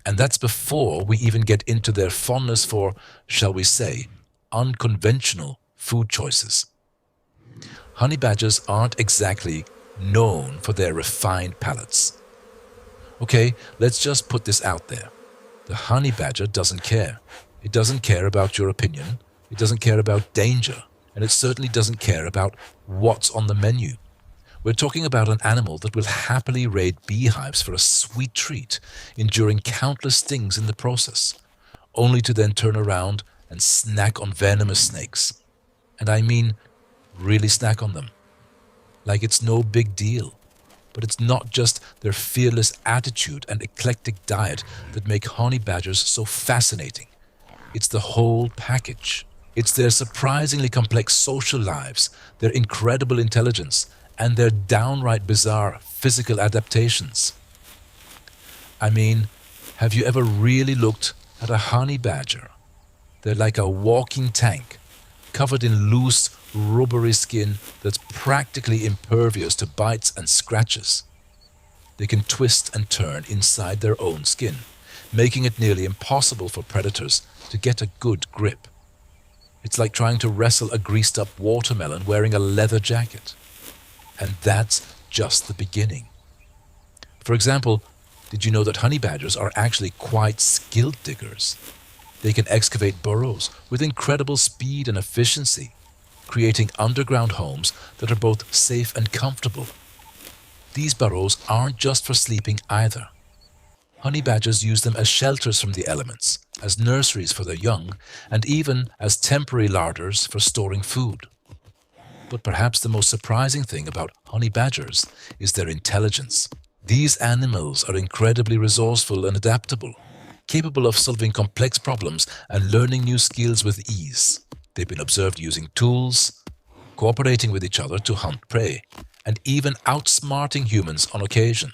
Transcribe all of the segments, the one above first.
And that's before we even get into their fondness for, shall we say, unconventional food choices. Honey badgers aren't exactly known for their refined palates. Okay, let's just put this out there. The honey badger doesn't care. It doesn't care about your opinion. It doesn't care about danger. And it certainly doesn't care about what's on the menu. We're talking about an animal that will happily raid beehives for a sweet treat, enduring countless stings in the process, only to then turn around and snack on venomous snakes. And I mean, really snack on them. Like it's no big deal. But it's not just their fearless attitude and eclectic diet that make honey badgers so fascinating. It's the whole package. It's their surprisingly complex social lives, their incredible intelligence, and their downright bizarre physical adaptations. I mean, have you ever really looked at a honey badger? They're like a walking tank, covered in loose, rubbery skin that's practically impervious to bites and scratches. They can twist and turn inside their own skin, making it nearly impossible for predators to get a good grip. It's like trying to wrestle a greased-up watermelon wearing a leather jacket. And that's just the beginning. For example, did you know that honey badgers are actually quite skilled diggers? They can excavate burrows with incredible speed and efficiency, creating underground homes that are both safe and comfortable. These burrows aren't just for sleeping either. Honey badgers use them as shelters from the elements, as nurseries for their young, and even as temporary larders for storing food. But perhaps the most surprising thing about honey badgers is their intelligence. These animals are incredibly resourceful and adaptable, capable of solving complex problems and learning new skills with ease. They've been observed using tools, cooperating with each other to hunt prey, and even outsmarting humans on occasion.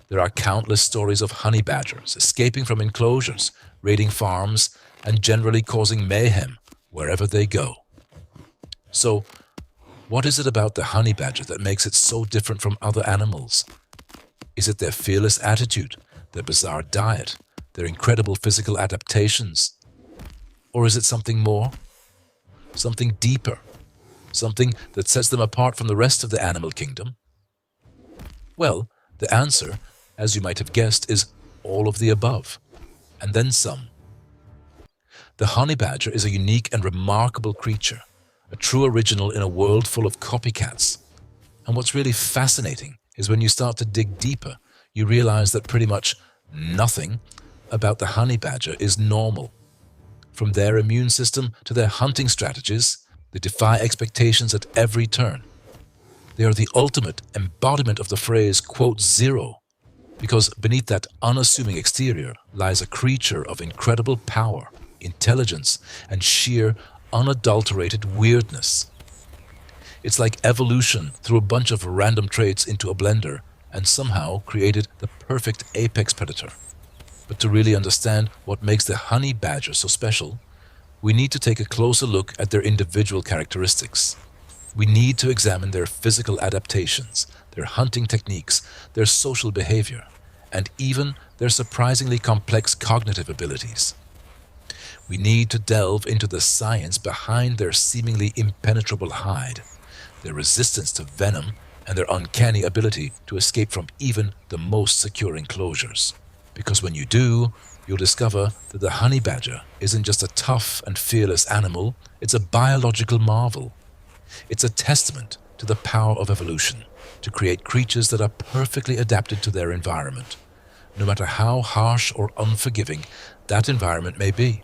There are countless stories of honey badgers escaping from enclosures, raiding farms, and generally causing mayhem wherever they go. So, what is it about the honey badger that makes it so different from other animals? Is it their fearless attitude, their bizarre diet, their incredible physical adaptations? Or is it something more? Something deeper? Something that sets them apart from the rest of the animal kingdom? Well, the answer, as you might have guessed, is all of the above, and then some. The honey badger is a unique and remarkable creature, a true original in a world full of copycats. And what's really fascinating is when you start to dig deeper, you realize that pretty much nothing about the honey badger is normal. From their immune system to their hunting strategies, they defy expectations at every turn. They are the ultimate embodiment of the phrase, quote, zero, because beneath that unassuming exterior lies a creature of incredible power, intelligence, and sheer unadulterated weirdness. It's like evolution threw a bunch of random traits into a blender and somehow created the perfect apex predator. But to really understand what makes the honey badger so special, we need to take a closer look at their individual characteristics. We need to examine their physical adaptations, their hunting techniques, their social behavior, and even their surprisingly complex cognitive abilities. We need to delve into the science behind their seemingly impenetrable hide, their resistance to venom, and their uncanny ability to escape from even the most secure enclosures. Because when you do, you'll discover that the honey badger isn't just a tough and fearless animal, it's a biological marvel. It's a testament to the power of evolution to create creatures that are perfectly adapted to their environment, no matter how harsh or unforgiving that environment may be.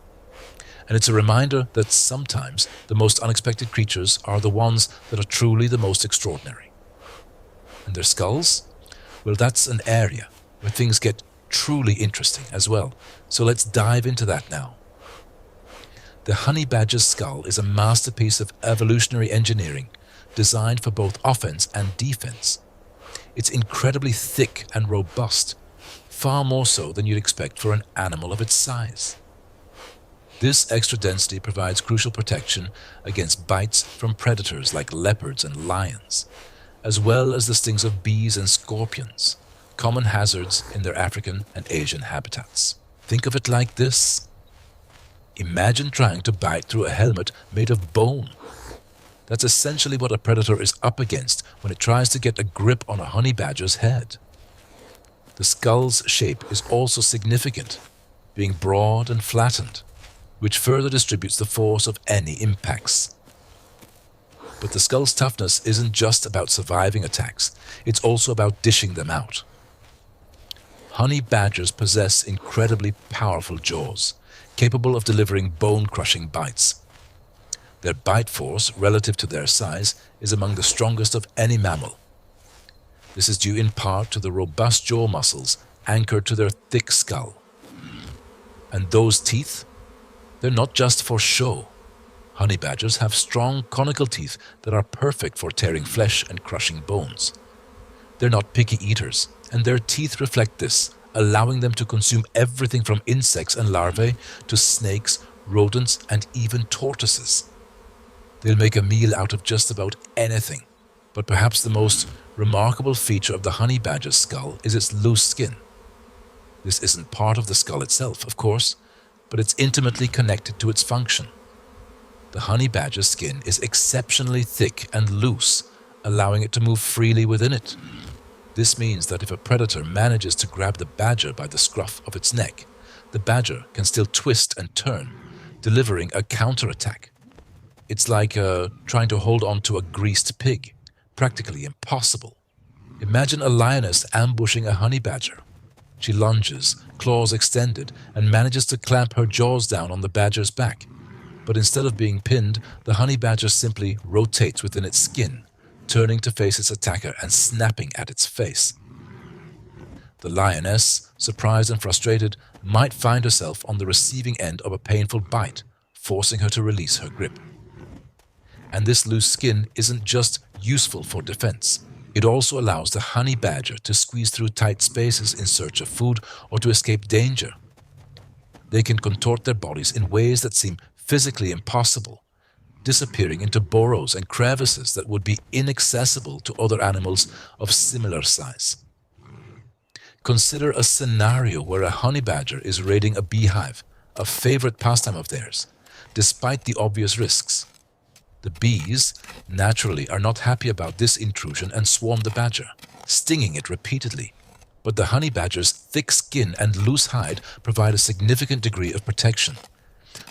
And it's a reminder that sometimes the most unexpected creatures are the ones that are truly the most extraordinary. And their skulls? Well, that's an area where things get truly interesting as well. So let's dive into that now. The honey badger's skull is a masterpiece of evolutionary engineering designed for both offense and defense. It's incredibly thick and robust, far more so than you'd expect for an animal of its size. This extra density provides crucial protection against bites from predators like leopards and lions, as well as the stings of bees and scorpions, common hazards in their African and Asian habitats. Think of it like this. Imagine trying to bite through a helmet made of bone. That's essentially what a predator is up against when it tries to get a grip on a honey badger's head. The skull's shape is also significant, being broad and flattened, which further distributes the force of any impacts. But the skull's toughness isn't just about surviving attacks, it's also about dishing them out. Honey badgers possess incredibly powerful jaws, capable of delivering bone-crushing bites. Their bite force, relative to their size, is among the strongest of any mammal. This is due in part to the robust jaw muscles anchored to their thick skull. And those teeth? They're not just for show. Honey badgers have strong conical teeth that are perfect for tearing flesh and crushing bones. They're not picky eaters, and their teeth reflect this, allowing them to consume everything from insects and larvae to snakes, rodents, and even tortoises. They'll make a meal out of just about anything, but perhaps the most remarkable feature of the honey badger's skull is its loose skin. This isn't part of the skull itself, of course, but it's intimately connected to its function. The honey badger's skin is exceptionally thick and loose, allowing it to move freely within it. This means that if a predator manages to grab the badger by the scruff of its neck, the badger can still twist and turn, delivering a counterattack. It's like trying to hold on to a greased pig, practically impossible. Imagine a lioness ambushing a honey badger. She lunges, claws extended, and manages to clamp her jaws down on the badger's back. But instead of being pinned, the honey badger simply rotates within its skin, turning to face its attacker and snapping at its face. The lioness, surprised and frustrated, might find herself on the receiving end of a painful bite, forcing her to release her grip. And this loose skin isn't just useful for defense. It also allows the honey badger to squeeze through tight spaces in search of food or to escape danger. They can contort their bodies in ways that seem physically impossible, disappearing into burrows and crevices that would be inaccessible to other animals of similar size. Consider a scenario where a honey badger is raiding a beehive, a favorite pastime of theirs, despite the obvious risks. The bees, naturally, are not happy about this intrusion and swarm the badger, stinging it repeatedly. But the honey badger's thick skin and loose hide provide a significant degree of protection.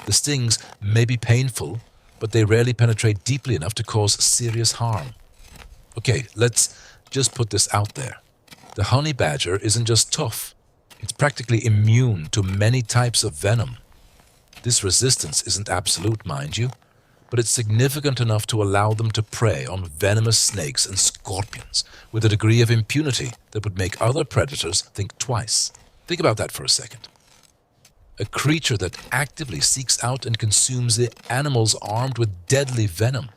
The stings may be painful, but they rarely penetrate deeply enough to cause serious harm. Okay, let's just put this out there. The honey badger isn't just tough, it's practically immune to many types of venom. This resistance isn't absolute, mind you, but it's significant enough to allow them to prey on venomous snakes and scorpions with a degree of impunity that would make other predators think twice. Think about that for a second. A creature that actively seeks out and consumes the animals armed with deadly venom.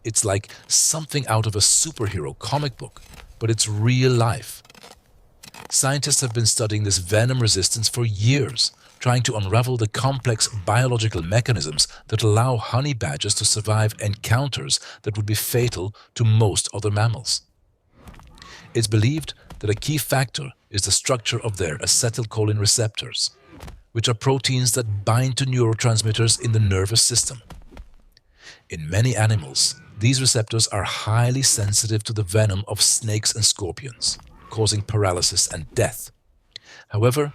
It's like something out of a superhero comic book, but it's real life. Scientists have been studying this venom resistance for years, trying to unravel the complex biological mechanisms that allow honey badgers to survive encounters that would be fatal to most other mammals. It's believed that a key factor is the structure of their acetylcholine receptors, which are proteins that bind to neurotransmitters in the nervous system. In many animals, these receptors are highly sensitive to the venom of snakes and scorpions, causing paralysis and death. However,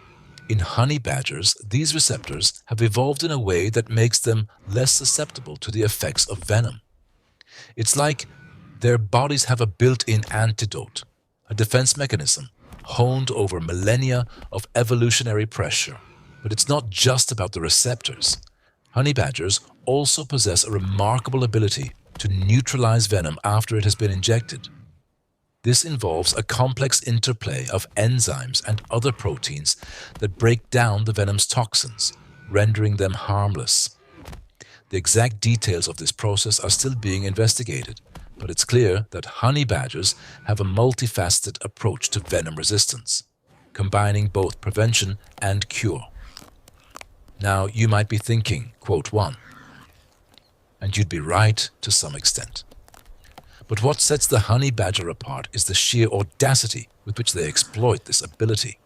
in honey badgers, these receptors have evolved in a way that makes them less susceptible to the effects of venom. It's like their bodies have a built-in antidote, a defense mechanism honed over millennia of evolutionary pressure. But it's not just about the receptors. Honey badgers also possess a remarkable ability to neutralize venom after it has been injected. This involves a complex interplay of enzymes and other proteins that break down the venom's toxins, rendering them harmless. The exact details of this process are still being investigated, but it's clear that honey badgers have a multifaceted approach to venom resistance, combining both prevention and cure. Now, you might be thinking, quote one, and you'd be right to some extent. But what sets the honey badger apart is the sheer audacity with which they exploit this ability.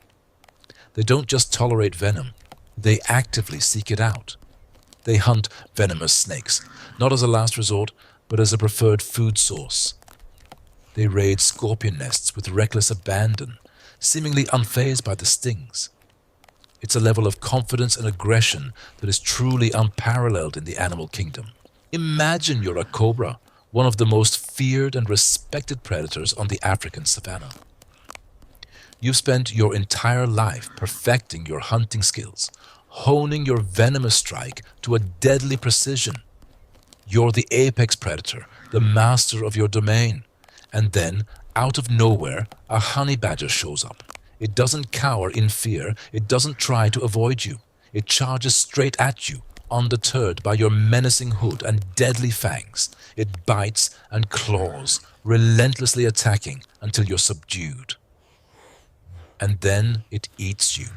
They don't just tolerate venom, they actively seek it out. They hunt venomous snakes, not as a last resort, but as a preferred food source. They raid scorpion nests with reckless abandon, seemingly unfazed by the stings. It's a level of confidence and aggression that is truly unparalleled in the animal kingdom. Imagine you're a cobra, one of the most feared and respected predators on the African savanna. You've spent your entire life perfecting your hunting skills, honing your venomous strike to a deadly precision. You're the apex predator, the master of your domain. And then, out of nowhere, a honey badger shows up. It doesn't cower in fear, it doesn't try to avoid you. It charges straight at you, undeterred by your menacing hood and deadly fangs. It bites and claws, relentlessly attacking until you're subdued. And then it eats you,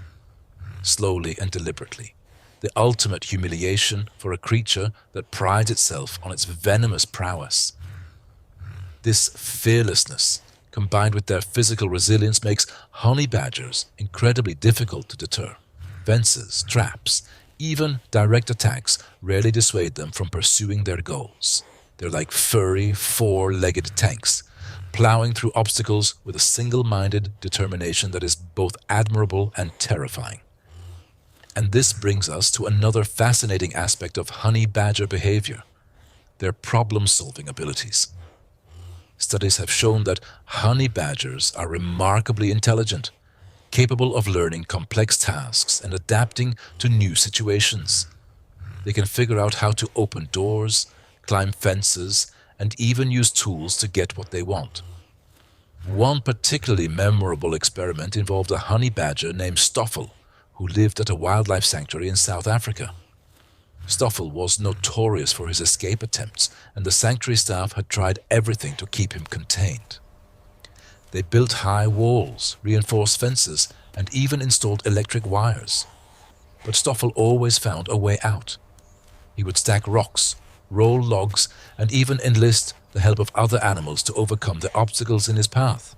slowly and deliberately. The ultimate humiliation for a creature that prides itself on its venomous prowess. This fearlessness, combined with their physical resilience, makes honey badgers incredibly difficult to deter. Fences, traps, even direct attacks rarely dissuade them from pursuing their goals. They're like furry, four-legged tanks, plowing through obstacles with a single-minded determination that is both admirable and terrifying. And this brings us to another fascinating aspect of honey badger behavior: their problem-solving abilities. Studies have shown that honey badgers are remarkably intelligent, capable of learning complex tasks and adapting to new situations. They can figure out how to open doors, climb fences, and even use tools to get what they want. One particularly memorable experiment involved a honey badger named Stoffel, who lived at a wildlife sanctuary in South Africa. Stoffel was notorious for his escape attempts, and the sanctuary staff had tried everything to keep him contained. They built high walls, reinforced fences, and even installed electric wires. But Stoffel always found a way out. He would stack rocks, roll logs, and even enlist the help of other animals to overcome the obstacles in his path.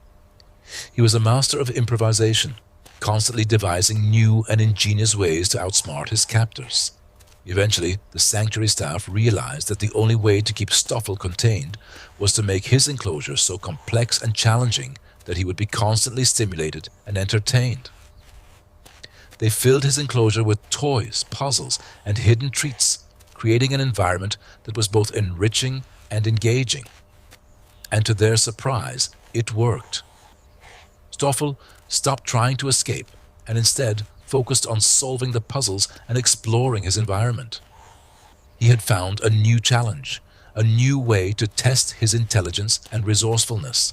He was a master of improvisation, constantly devising new and ingenious ways to outsmart his captors. Eventually, the sanctuary staff realized that the only way to keep Stoffel contained was to make his enclosure so complex and challenging that he would be constantly stimulated and entertained. They filled his enclosure with toys, puzzles, and hidden treats, creating an environment that was both enriching and engaging. And to their surprise, it worked. Stoffel stopped trying to escape and instead focused on solving the puzzles and exploring his environment. He had found a new challenge, a new way to test his intelligence and resourcefulness.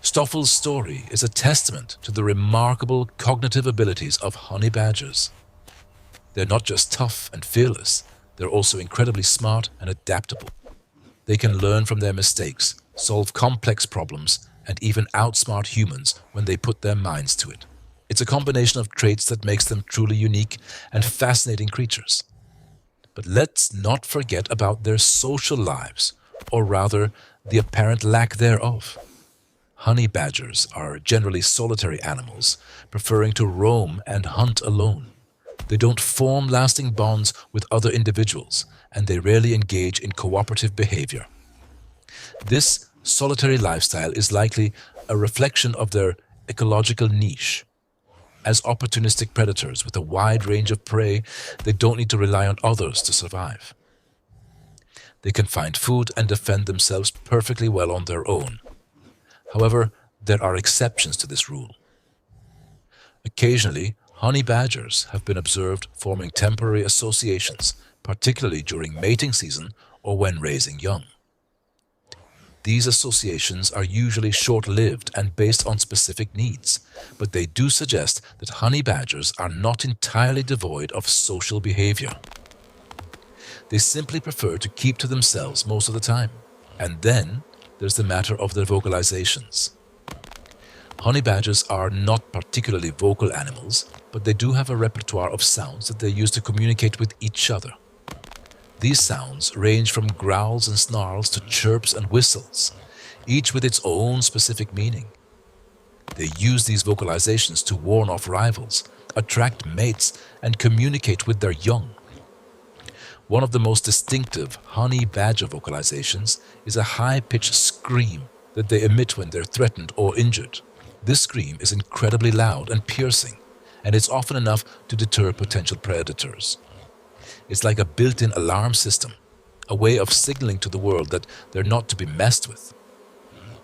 Stoffel's story is a testament to the remarkable cognitive abilities of honey badgers. They're not just tough and fearless, they're also incredibly smart and adaptable. They can learn from their mistakes, solve complex problems, and even outsmart humans when they put their minds to it. It's a combination of traits that makes them truly unique and fascinating creatures. But let's not forget about their social lives, or rather, the apparent lack thereof. Honey badgers are generally solitary animals, preferring to roam and hunt alone. They don't form lasting bonds with other individuals, and they rarely engage in cooperative behavior. This solitary lifestyle is likely a reflection of their ecological niche. As opportunistic predators with a wide range of prey, they don't need to rely on others to survive. They can find food and defend themselves perfectly well on their own. However, there are exceptions to this rule. Occasionally, honey badgers have been observed forming temporary associations, particularly during mating season or when raising young. These associations are usually short-lived and based on specific needs, but they do suggest that honey badgers are not entirely devoid of social behavior. They simply prefer to keep to themselves most of the time. And then there's the matter of their vocalizations. Honey badgers are not particularly vocal animals, but they do have a repertoire of sounds that they use to communicate with each other. These sounds range from growls and snarls to chirps and whistles, each with its own specific meaning. They use these vocalizations to warn off rivals, attract mates, and communicate with their young. One of the most distinctive honey badger vocalizations is a high-pitched scream that they emit when they're threatened or injured. This scream is incredibly loud and piercing, and it's often enough to deter potential predators. It's like a built-in alarm system, a way of signaling to the world that they're not to be messed with.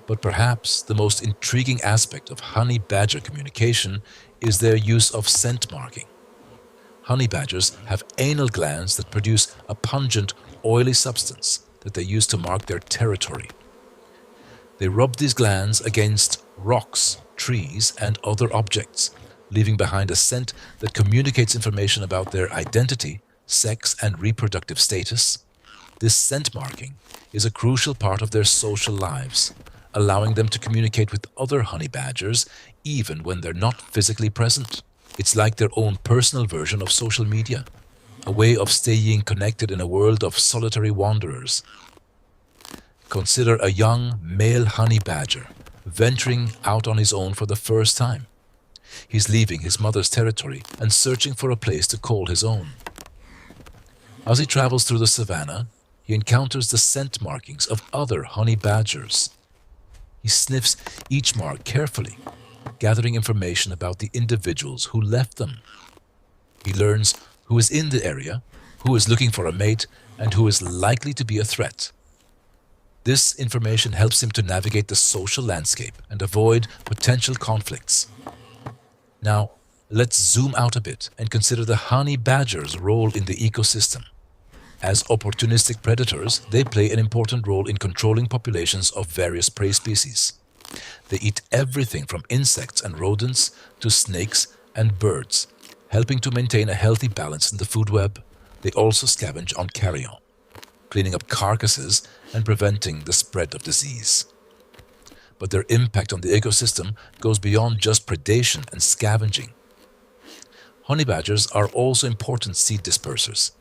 But perhaps the most intriguing aspect of honey badger communication is their use of scent marking. Honey badgers have anal glands that produce a pungent, oily substance that they use to mark their territory. They rub these glands against rocks, trees, and other objects, leaving behind a scent that communicates information about their identity, sex, and reproductive status. This scent marking is a crucial part of their social lives, allowing them to communicate with other honey badgers even when they're not physically present. It's like their own personal version of social media, a way of staying connected in a world of solitary wanderers. Consider a young male honey badger venturing out on his own for the first time. He's leaving his mother's territory and searching for a place to call his own. As he travels through the savanna, he encounters the scent markings of other honey badgers. He sniffs each mark carefully, gathering information about the individuals who left them. He learns who is in the area, who is looking for a mate, and who is likely to be a threat. This information helps him to navigate the social landscape and avoid potential conflicts. Now, let's zoom out a bit and consider the honey badger's role in the ecosystem. As opportunistic predators, they play an important role in controlling populations of various prey species. They eat everything from insects and rodents to snakes and birds, helping to maintain a healthy balance in the food web. They also scavenge on carrion, cleaning up carcasses and preventing the spread of disease. But their impact on the ecosystem goes beyond just predation and scavenging. Honey badgers are also important seed dispersers.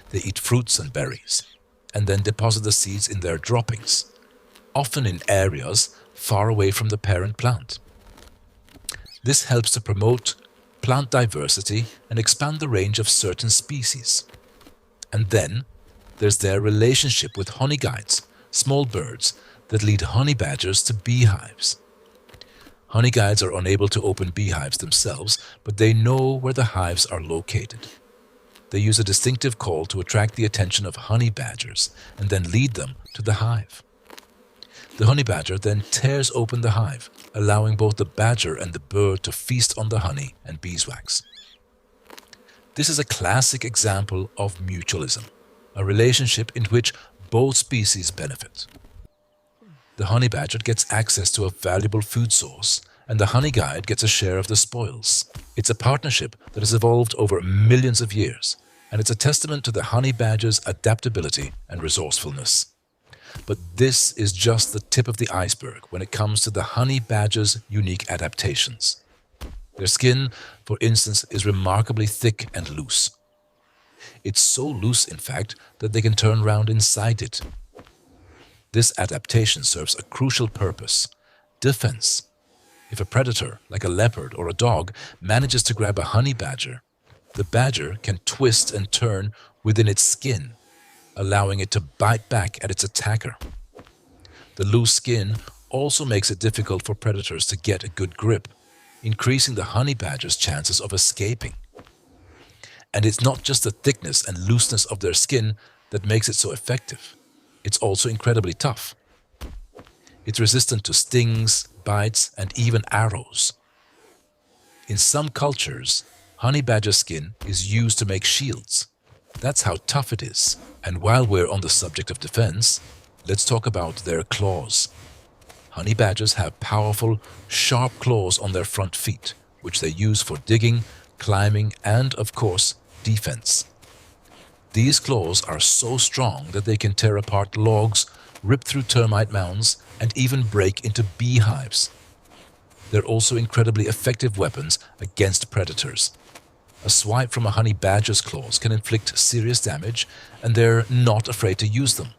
They eat fruits and berries, and then deposit the seeds in their droppings, often in areas far away from the parent plant. This helps to promote plant diversity and expand the range of certain species. And then there's their relationship with honey guides, small birds that lead honey badgers to beehives. Honey guides are unable to open beehives themselves, but they know where the hives are located. They use a distinctive call to attract the attention of honey badgers and then lead them to the hive. The honey badger then tears open the hive, allowing both the badger and the bird to feast on the honey and beeswax. This is a classic example of mutualism, a relationship in which both species benefit. The honey badger gets access to a valuable food source, and the honey guide gets a share of the spoils. It's a partnership that has evolved over millions of years, and it's a testament to the honey badger's adaptability and resourcefulness. But this is just the tip of the iceberg when it comes to the honey badger's unique adaptations. Their skin, for instance, is remarkably thick and loose. It's so loose, in fact, that they can turn round inside it. This adaptation serves a crucial purpose: defense. If a predator, like a leopard or a dog, manages to grab a honey badger, the badger can twist and turn within its skin, allowing it to bite back at its attacker. The loose skin also makes it difficult for predators to get a good grip, increasing the honey badger's chances of escaping. And it's not just the thickness and looseness of their skin that makes it so effective. It's also incredibly tough. It's resistant to stings, bites, and even arrows. In some cultures, honey badger skin is used to make shields. That's how tough it is. And while we're on the subject of defense, let's talk about their claws. Honey badgers have powerful, sharp claws on their front feet, which they use for digging, climbing, and, of course, defense. These claws are so strong that they can tear apart logs, rip through termite mounds, and even break into beehives. They're also incredibly effective weapons against predators. A swipe from a honey badger's claws can inflict serious damage, and they're not afraid to use them.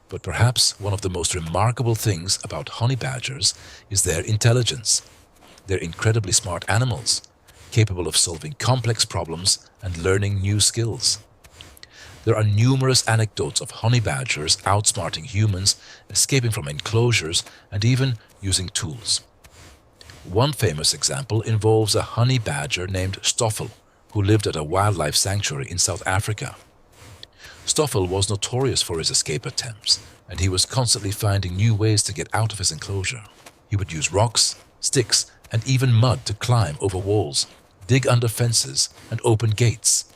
But perhaps one of the most remarkable things about honey badgers is their intelligence. They're incredibly smart animals, capable of solving complex problems and learning new skills. There are numerous anecdotes of honey badgers outsmarting humans, escaping from enclosures, and even using tools. One famous example involves a honey badger named Stoffel, who lived at a wildlife sanctuary in South Africa. Stoffel was notorious for his escape attempts, and he was constantly finding new ways to get out of his enclosure. He would use rocks, sticks, and even mud to climb over walls, dig under fences, and open gates.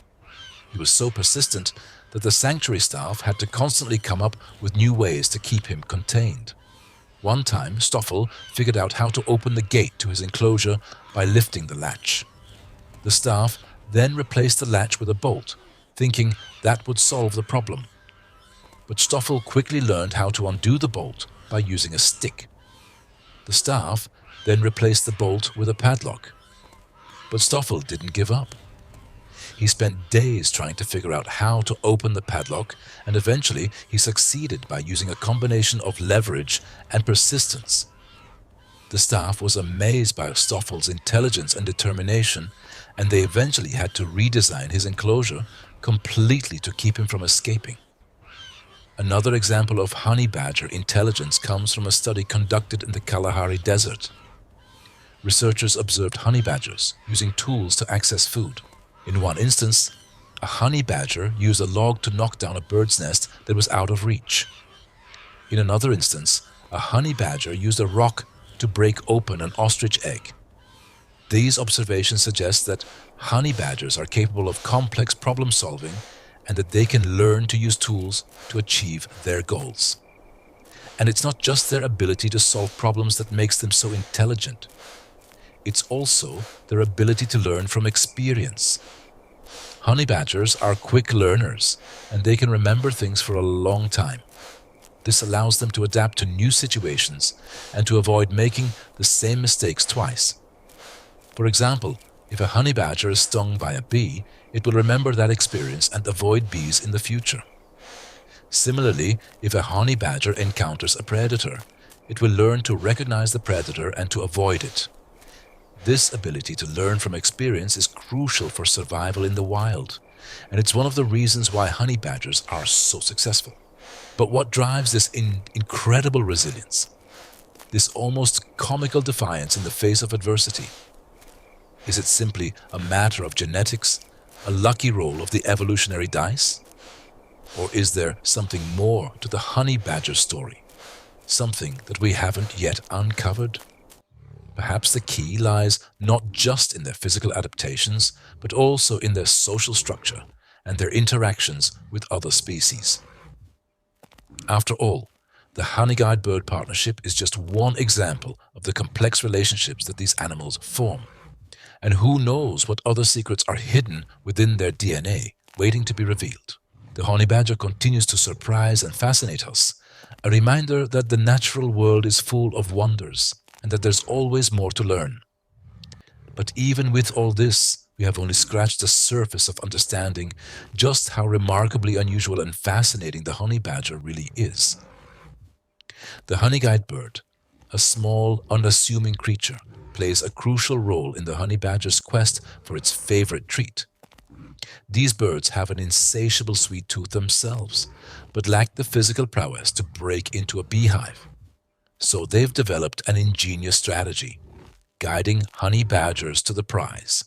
He was so persistent that the sanctuary staff had to constantly come up with new ways to keep him contained. One time, Stoffel figured out how to open the gate to his enclosure by lifting the latch. The staff then replaced the latch with a bolt, thinking that would solve the problem. But Stoffel quickly learned how to undo the bolt by using a stick. The staff then replaced the bolt with a padlock. But Stoffel didn't give up. He spent days trying to figure out how to open the padlock, and eventually he succeeded by using a combination of leverage and persistence. The staff was amazed by Stoffel's intelligence and determination, and they eventually had to redesign his enclosure completely to keep him from escaping. Another example of honey badger intelligence comes from a study conducted in the Kalahari Desert. Researchers observed honey badgers using tools to access food. In one instance, a honey badger used a log to knock down a bird's nest that was out of reach. In another instance, a honey badger used a rock to break open an ostrich egg. These observations suggest that honey badgers are capable of complex problem solving and that they can learn to use tools to achieve their goals. And it's not just their ability to solve problems that makes them so intelligent. It's also their ability to learn from experience. Honey badgers are quick learners, and they can remember things for a long time. This allows them to adapt to new situations and to avoid making the same mistakes twice. For example, if a honey badger is stung by a bee, it will remember that experience and avoid bees in the future. Similarly, if a honey badger encounters a predator, it will learn to recognize the predator and to avoid it. This ability to learn from experience is crucial for survival in the wild, and it's one of the reasons why honey badgers are so successful. But what drives this incredible resilience? This almost comical defiance in the face of adversity? Is it simply a matter of genetics, a lucky roll of the evolutionary dice? Or is there something more to the honey badger story? Something that we haven't yet uncovered? Perhaps the key lies not just in their physical adaptations, but also in their social structure and their interactions with other species. After all, the honey-guide-bird partnership is just one example of the complex relationships that these animals form. And who knows what other secrets are hidden within their DNA, waiting to be revealed. The honey badger continues to surprise and fascinate us, a reminder that the natural world is full of wonders, and that there's always more to learn. But even with all this, we have only scratched the surface of understanding just how remarkably unusual and fascinating the honey badger really is. The honey-guide bird, a small, unassuming creature, plays a crucial role in the honey badger's quest for its favorite treat. These birds have an insatiable sweet tooth themselves, but lack the physical prowess to break into a beehive. So they've developed an ingenious strategy, guiding honey badgers to the prize.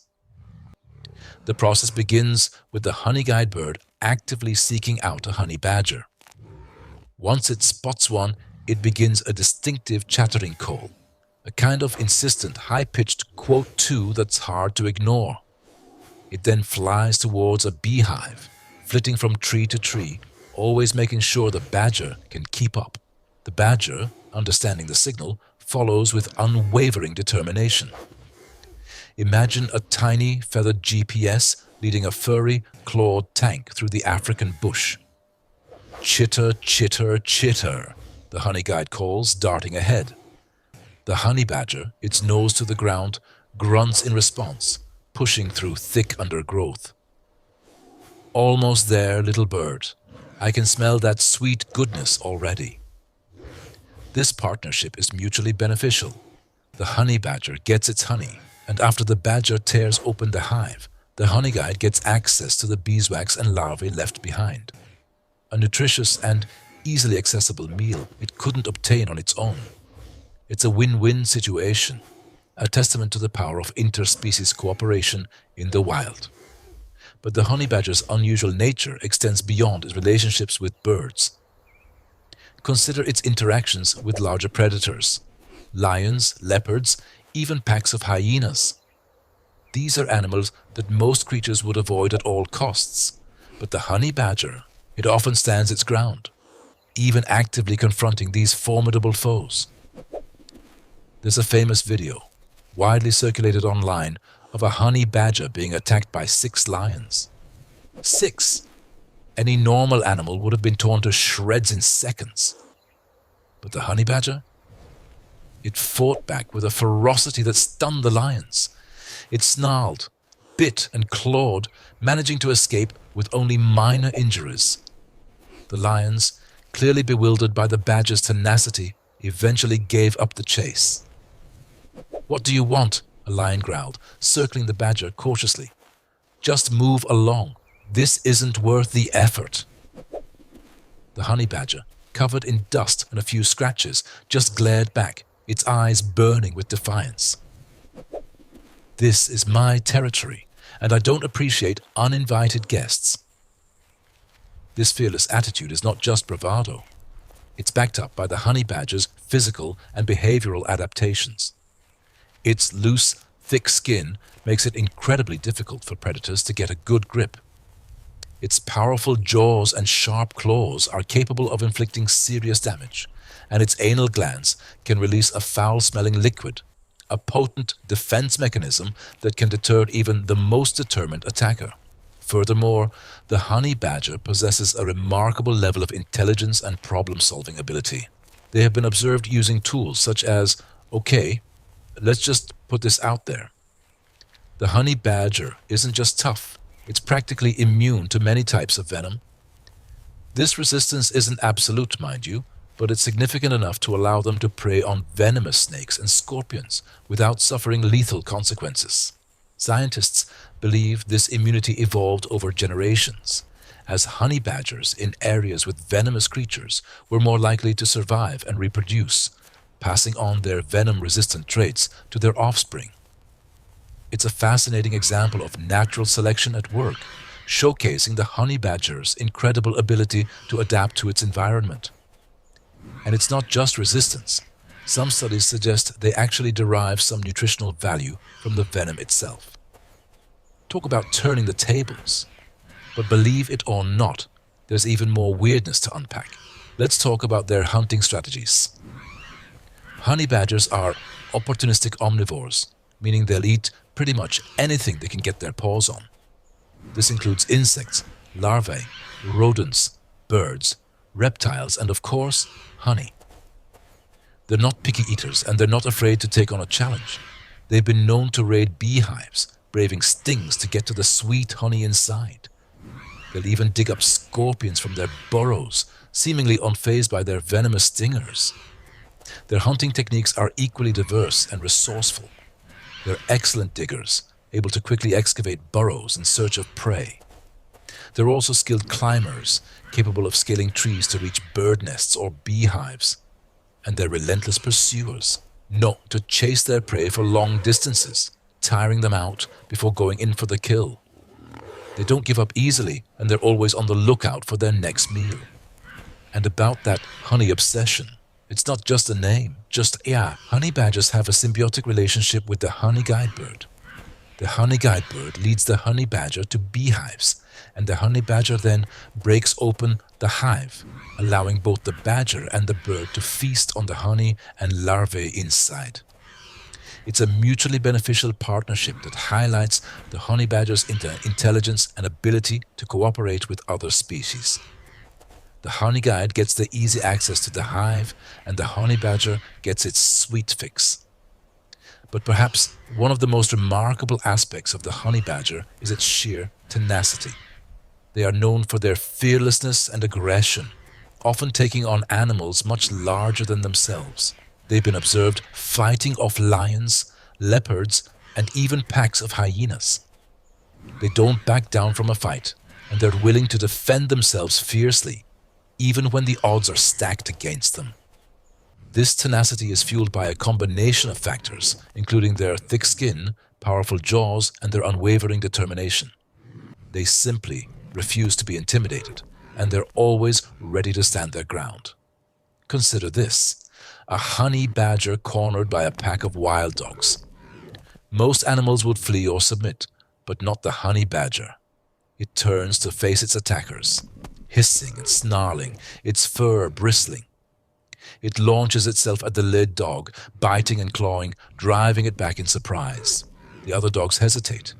The process begins with the honey-guide bird actively seeking out a honey badger. Once it spots one, it begins a distinctive chattering call, a kind of insistent, high-pitched quote too that's hard to ignore. It then flies towards a beehive, flitting from tree to tree, always making sure the badger can keep up. The badger, understanding the signal, follows with unwavering determination. Imagine a tiny feathered GPS leading a furry, clawed tank through the African bush. Chitter, chitter, chitter, the honey guide calls, darting ahead. The honey badger, its nose to the ground, grunts in response, pushing through thick undergrowth. Almost there, little bird. I can smell that sweet goodness already. This partnership is mutually beneficial. The honey badger gets its honey, and after the badger tears open the hive, the honey guide gets access to the beeswax and larvae left behind. A nutritious and easily accessible meal it couldn't obtain on its own. It's a win-win situation, a testament to the power of interspecies cooperation in the wild. But the honey badger's unusual nature extends beyond its relationships with birds. Consider its interactions with larger predators, lions, leopards, even packs of hyenas. These are animals that most creatures would avoid at all costs, but the honey badger, it often stands its ground, even actively confronting these formidable foes. There's a famous video, widely circulated online, of a honey badger being attacked by 6 lions. 6! Any normal animal would have been torn to shreds in seconds. But the honey badger? It fought back with a ferocity that stunned the lions. It snarled, bit and clawed, managing to escape with only minor injuries. The lions, clearly bewildered by the badger's tenacity, eventually gave up the chase. "What do you want?" a lion growled, circling the badger cautiously. "Just move along. This isn't worth the effort." The honey badger, covered in dust and a few scratches, just glared back, its eyes burning with defiance. "This is my territory, and I don't appreciate uninvited guests." This fearless attitude is not just bravado. It's backed up by the honey badger's physical and behavioral adaptations. Its loose, thick skin makes it incredibly difficult for predators to get a good grip. Its powerful jaws and sharp claws are capable of inflicting serious damage, and its anal glands can release a foul-smelling liquid, a potent defense mechanism that can deter even the most determined attacker. Furthermore, the honey badger possesses a remarkable level of intelligence and problem-solving ability. They have been observed using tools such as, "Okay, let's just put this out there. The honey badger isn't just tough, it's practically immune to many types of venom." This resistance isn't absolute, mind you, but it's significant enough to allow them to prey on venomous snakes and scorpions without suffering lethal consequences. Scientists believe this immunity evolved over generations, as honey badgers in areas with venomous creatures were more likely to survive and reproduce, passing on their venom-resistant traits to their offspring. It's a fascinating example of natural selection at work, showcasing the honey badger's incredible ability to adapt to its environment. And it's not just resistance. Some studies suggest they actually derive some nutritional value from the venom itself. Talk about turning the tables. But believe it or not, there's even more weirdness to unpack. Let's talk about their hunting strategies. Honey badgers are opportunistic omnivores, meaning they'll eat pretty much anything they can get their paws on. This includes insects, larvae, rodents, birds, reptiles, and of course, honey. They're not picky eaters, and they're not afraid to take on a challenge. They've been known to raid beehives, braving stings to get to the sweet honey inside. They'll even dig up scorpions from their burrows, seemingly unfazed by their venomous stingers. Their hunting techniques are equally diverse and resourceful. They're excellent diggers, able to quickly excavate burrows in search of prey. They're also skilled climbers, capable of scaling trees to reach bird nests or beehives. And they're relentless pursuers, known to chase their prey for long distances, tiring them out before going in for the kill. They don't give up easily, and they're always on the lookout for their next meal. And about that honey obsession, it's not just a name, honey badgers have a symbiotic relationship with the honey guide bird. The honey guide bird leads the honey badger to beehives, and the honey badger then breaks open the hive, allowing both the badger and the bird to feast on the honey and larvae inside. It's a mutually beneficial partnership that highlights the honey badger's intelligence and ability to cooperate with other species. The honey guide gets the easy access to the hive, and the honey badger gets its sweet fix. But perhaps one of the most remarkable aspects of the honey badger is its sheer tenacity. They are known for their fearlessness and aggression, often taking on animals much larger than themselves. They've been observed fighting off lions, leopards, and even packs of hyenas. They don't back down from a fight, and they're willing to defend themselves fiercely, even when the odds are stacked against them. This tenacity is fueled by a combination of factors, including their thick skin, powerful jaws, and their unwavering determination. They simply refuse to be intimidated, and they're always ready to stand their ground. Consider this: a honey badger cornered by a pack of wild dogs. Most animals would flee or submit, but not the honey badger. It turns to face its attackers, hissing and snarling, its fur bristling. It launches itself at the lead dog, biting and clawing, driving it back in surprise. The other dogs hesitate,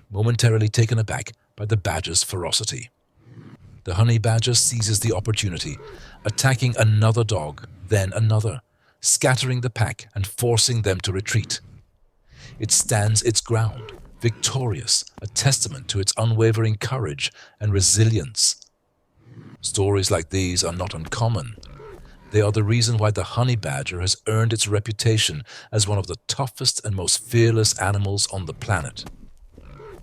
momentarily taken aback by the badger's ferocity. The honey badger seizes the opportunity, attacking another dog, then another, scattering the pack and forcing them to retreat. It stands its ground, victorious, a testament to its unwavering courage and resilience. Stories like these are not uncommon. They are the reason why the honey badger has earned its reputation as one of the toughest and most fearless animals on the planet.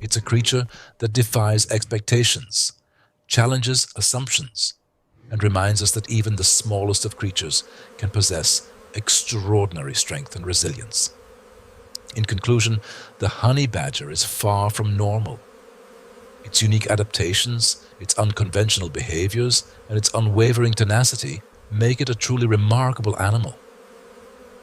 It's a creature that defies expectations, challenges assumptions, and reminds us that even the smallest of creatures can possess extraordinary strength and resilience. In conclusion, the honey badger is far from normal. Its unique adaptations, its unconventional behaviors, and its unwavering tenacity make it a truly remarkable animal.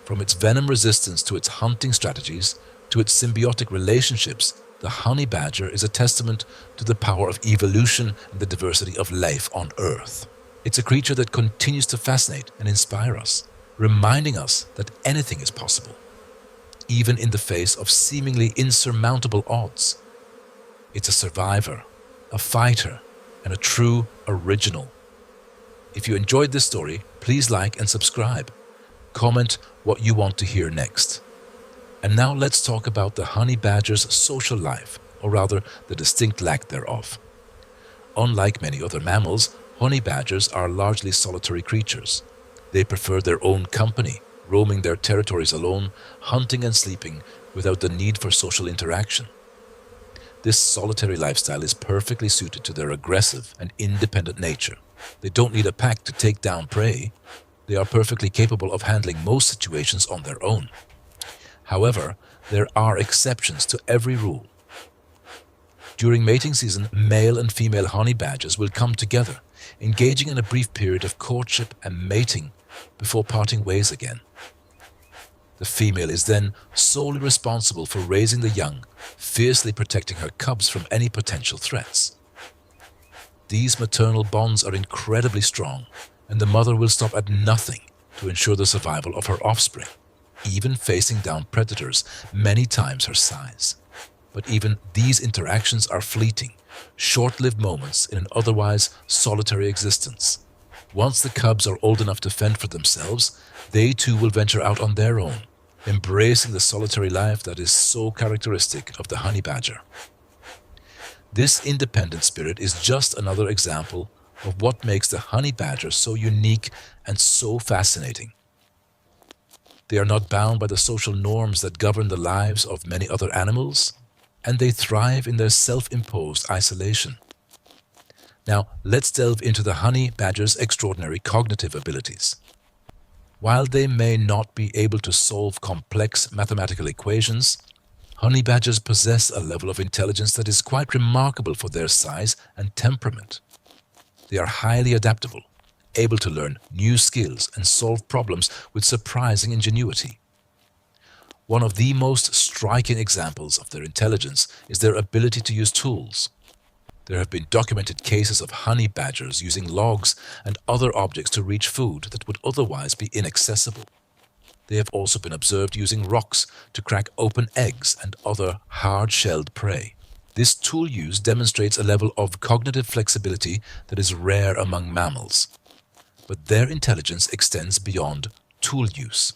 From its venom resistance to its hunting strategies to its symbiotic relationships, the honey badger is a testament to the power of evolution and the diversity of life on Earth. It's a creature that continues to fascinate and inspire us, reminding us that anything is possible, even in the face of seemingly insurmountable odds. It's a survivor, a fighter, and a true original. If you enjoyed this story, please like and subscribe. Comment what you want to hear next. And now let's talk about the honey badger's social life, or rather the distinct lack thereof. Unlike many other mammals, honey badgers are largely solitary creatures. They prefer their own company, roaming their territories alone, hunting and sleeping without the need for social interaction. This solitary lifestyle is perfectly suited to their aggressive and independent nature. They don't need a pack to take down prey. They are perfectly capable of handling most situations on their own. However, there are exceptions to every rule. During mating season, male and female honey badgers will come together, engaging in a brief period of courtship and mating before parting ways again. The female is then solely responsible for raising the young, fiercely protecting her cubs from any potential threats. These maternal bonds are incredibly strong, and the mother will stop at nothing to ensure the survival of her offspring, even facing down predators many times her size. But even these interactions are fleeting, short-lived moments in an otherwise solitary existence. Once the cubs are old enough to fend for themselves, they too will venture out on their own, embracing the solitary life that is so characteristic of the honey badger. This independent spirit is just another example of what makes the honey badger so unique and so fascinating. They are not bound by the social norms that govern the lives of many other animals, and they thrive in their self-imposed isolation. Now, let's delve into the honey badger's extraordinary cognitive abilities. While they may not be able to solve complex mathematical equations, honey badgers possess a level of intelligence that is quite remarkable for their size and temperament. They are highly adaptable, able to learn new skills and solve problems with surprising ingenuity. One of the most striking examples of their intelligence is their ability to use tools. There have been documented cases of honey badgers using logs and other objects to reach food that would otherwise be inaccessible. They have also been observed using rocks to crack open eggs and other hard-shelled prey. This tool use demonstrates a level of cognitive flexibility that is rare among mammals. But their intelligence extends beyond tool use.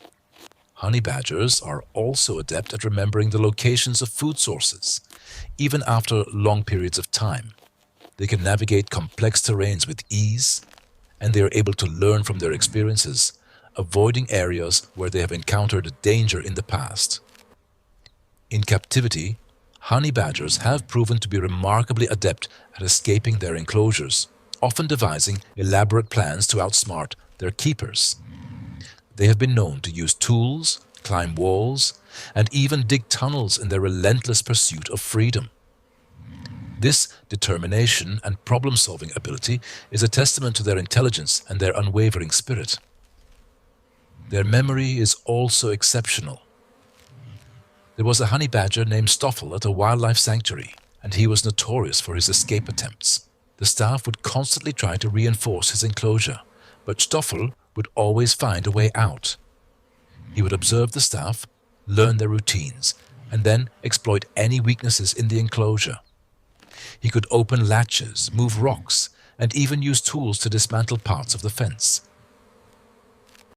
Honey badgers are also adept at remembering the locations of food sources, even after long periods of time. They can navigate complex terrains with ease, and they are able to learn from their experiences, avoiding areas where they have encountered danger in the past. In captivity, honey badgers have proven to be remarkably adept at escaping their enclosures, often devising elaborate plans to outsmart their keepers. They have been known to use tools, climb walls, and even dig tunnels in their relentless pursuit of freedom. This determination and problem-solving ability is a testament to their intelligence and their unwavering spirit. Their memory is also exceptional. There was a honey badger named Stoffel at a wildlife sanctuary, and he was notorious for his escape attempts. The staff would constantly try to reinforce his enclosure, but Stoffel would always find a way out. He would observe the staff, learn their routines, and then exploit any weaknesses in the enclosure. He could open latches, move rocks, and even use tools to dismantle parts of the fence.